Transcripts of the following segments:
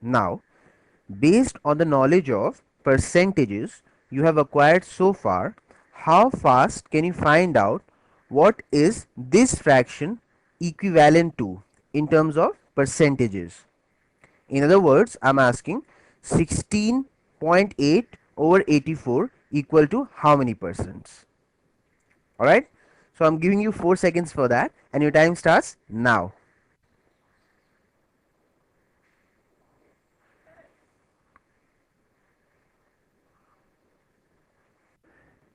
Now, based on the knowledge of percentages you have acquired so far, how fast can you find out what is this fraction equivalent to in terms of percentages? In other words, I'm asking 16.8 over 84 equal to how many percents? Alright, so I'm giving you 4 seconds for that, and your time starts now.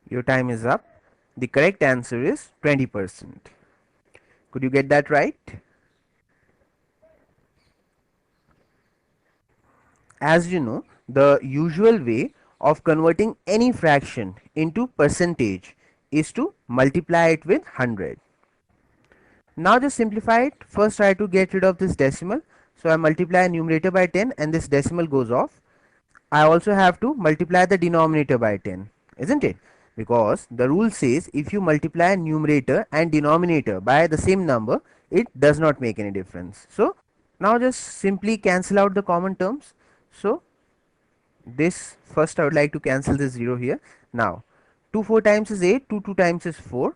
Your time is up. The correct answer is 20%. Could you get that right? As you know, the usual way of converting any fraction into percentage is to multiply it with 100. Now just simplify it. First try to get rid of this decimal. So I multiply numerator by 10 and this decimal goes off. I also have to multiply the denominator by 10, isn't it? Because the rule says if you multiply numerator and denominator by the same number, it does not make any difference. So now just simply cancel out the common terms. So this first I would like to cancel this 0 here. Now 2 4 times is 8, 2 2 times is 4,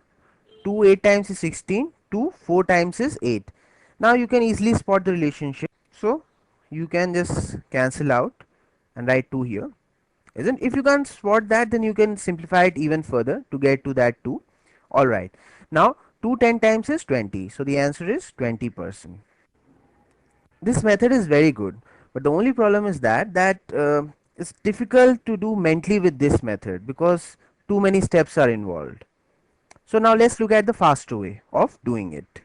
2 8 times is 16, 2 4 times is 8. Now you can easily spot the relationship. So you can just cancel out and write 2 here, isn't? If you can't spot that, then you can simplify it even further to get to that 2. Alright, now 2 10 times is 20, so the answer is 20%. This method is very good, but the only problem is that it's difficult to do mentally with this method because too many steps are involved. So now let's look at the faster way of doing it.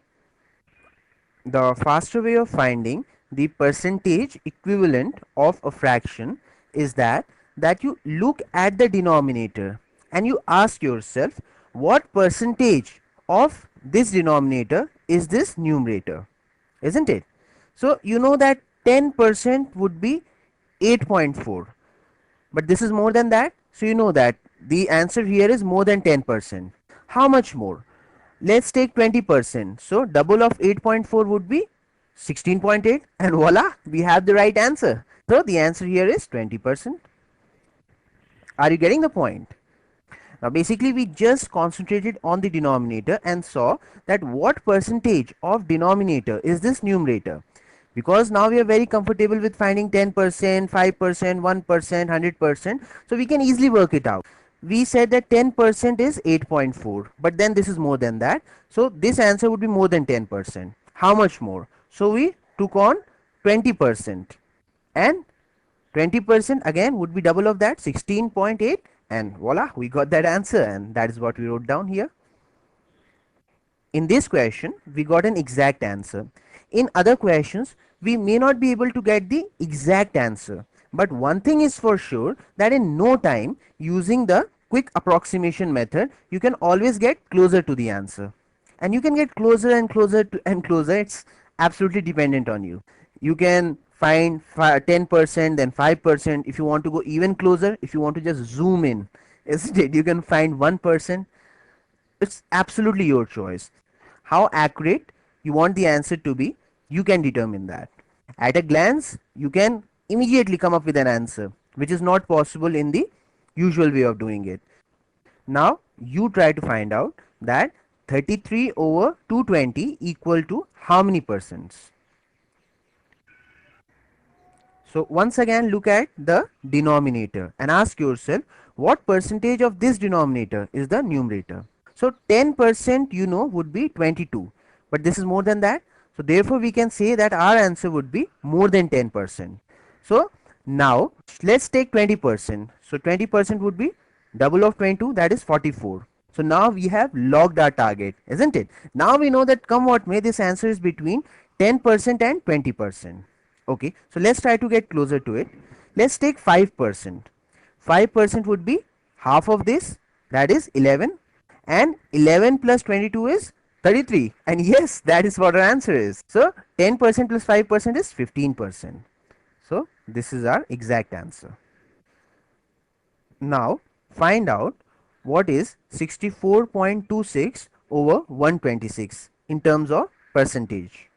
The faster way of finding the percentage equivalent of a fraction is that you look at the denominator and you ask yourself what percentage of this denominator is this numerator, isn't it? So you know that 10% would be 8.4, but this is more than that, so you know that the answer here is more than 10%. How much more? Let's take 20%. So double of 8.4 would be 16.8, and voila, we have the right answer. So the answer here is 20%. Are you getting the point? Now basically we just concentrated on the denominator and saw that what percentage of denominator is this numerator, because now we are very comfortable with finding 10%, 5%, 1%, 100%, so we can easily work it out. We said that 10% is 8.4, but then this is more than that, so this answer would be more than 10%. How much more? So we took on 20%, and 20% again would be double of that, 16.8, and voila, we got that answer, and that is what we wrote down here. In this question we got an exact answer. In other questions we may not be able to get the exact answer, but one thing is for sure, that in no time, using the quick approximation method, you can always get closer to the answer, and you can get closer and closer to and closer. It's absolutely dependent on you. You can find 10%, then 5%. If you want to go even closer, if you want to just zoom in, instead you can find 1%. It's absolutely your choice. How accurate you want the answer to be, you can determine that. At a glance you can immediately come up with an answer, which is not possible in the usual way of doing it. Now you try to find out that 33 over 220 equal to how many percents. So once again look at the denominator and ask yourself what percentage of this denominator is the numerator. So 10% you know would be 22, but this is more than that, so therefore we can say that our answer would be more than 10%. So now let's take 20%. So 20% would be double of 22, that is 44. So now we have logged our target, isn't it? Now we know that come what may, this answer is between 10% and 20%. Okay, so let's try to get closer to it. Let's take 5%. 5% would be half of this, that is 11, and 11 plus 22 is 33, and yes, that is what our answer is. So 10% plus 5% is 15%. So this is our exact answer. Now find out what is 64.26 over 126 in terms of percentage.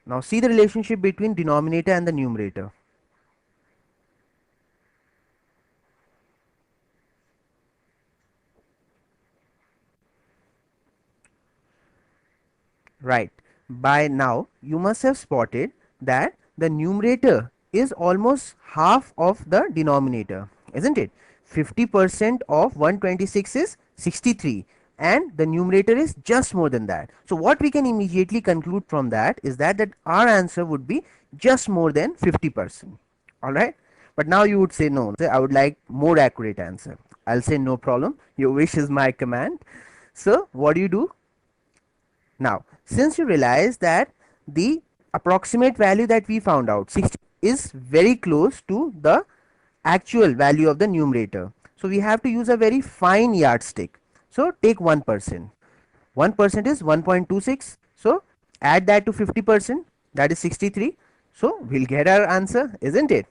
Now see the relationship between denominator and the numerator. Right. By now, you must have spotted that the numerator is almost half of the denominator, isn't it? 50% of 126 is 63, and the numerator is just more than that. So what we can immediately conclude from that is that our answer would be just more than 50%. All right. But now you would say no, I would like more accurate answer. I'll say no problem. Your wish is my command. So what do? Now, since you realize that the approximate value that we found out 60 is very close to the actual value of the numerator, so we have to use a very fine yardstick. So take 1%. 1% is 1.26. So add that to 50%, that is 63. So we'll get our answer, isn't it?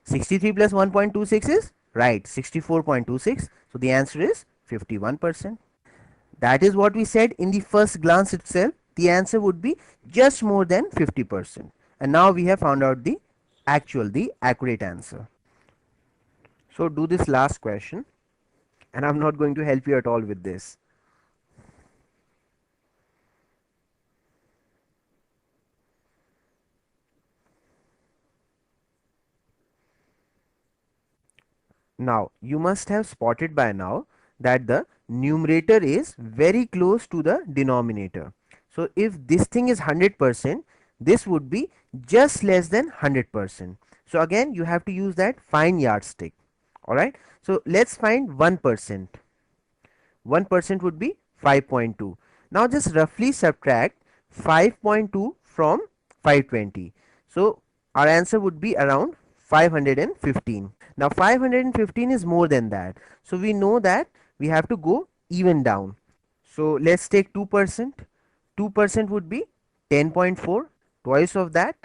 63 plus 1.26 is right 64.26. So the answer is 51%. That is what we said in the first glance itself. The answer would be just more than 50%. And now we have found out the accurate answer. So do this last question, and I'm not going to help you at all with this. Now you must have spotted by now that the numerator is very close to the denominator. So if this thing is 100%, this would be just less than 100%. So again you have to use that fine yardstick. Alright. So let's find 1%. 1% would be 5.2. Now just roughly subtract 5.2 from 520. So our answer would be around 515. Now 515 is more than that. So we know that we have to go even down. So let's take 2%. 2% would be 10.4, twice of that.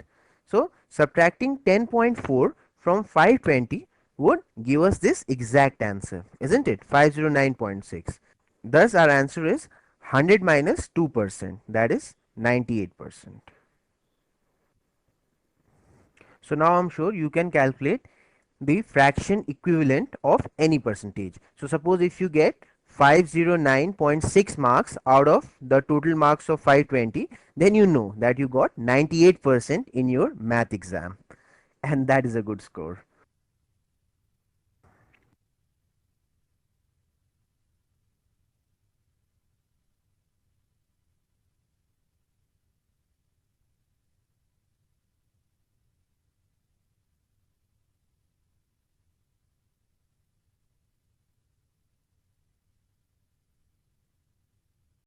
So subtracting 10.4 from 520 would give us this exact answer, isn't it? 509.6. Thus our answer is 100 minus 2%, that is 98%. So now I'm sure you can calculate the fraction equivalent of any percentage. So suppose if you get 509.6 marks out of the total marks of 520, then you know that you got 98% in your math exam, and that is a good score.